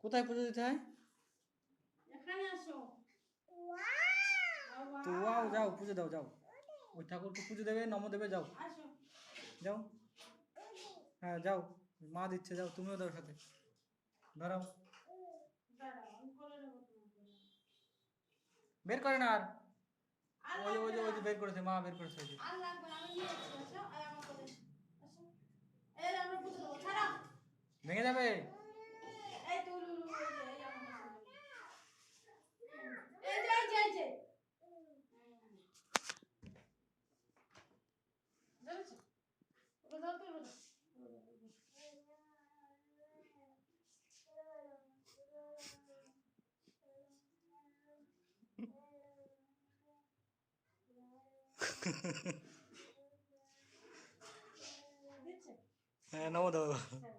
কোথায় পুজো দিতে হয়? এখানে আসো। তো ওয়াও, যাও পুজো দাও, যাও। ওই ঠাকুরকে পুজো দেবে, নম দেবে, যাও আসো। যাও। হ্যাঁ যাও, মা দিচ্ছে, যাও তুমিও দাও সাথে। ধরাও। দাঁড়াও, আমি করে নেবো তোমাকে। বের করে না আর। আর ওই যে ওই লাগবে যে ওই না। যে বের করেছে, মা বের করেছে ওই যে। আর লাগবে না, আমি নিয়ে যাচ্ছি। আসো, এই আমার কোলে। আসো। এই আমরা পুজো দেবো, ছাড়ো। ভেঙে যাবে। এই তো লুলু, এই যে, এই আমার কাছে নাও। এই যে, এই যে, এই যে। ধরেছো? ওটা দাও তো, ওটা দাও। দিচ্ছে? হ্যাঁ নম দাও। হ্যাঁ।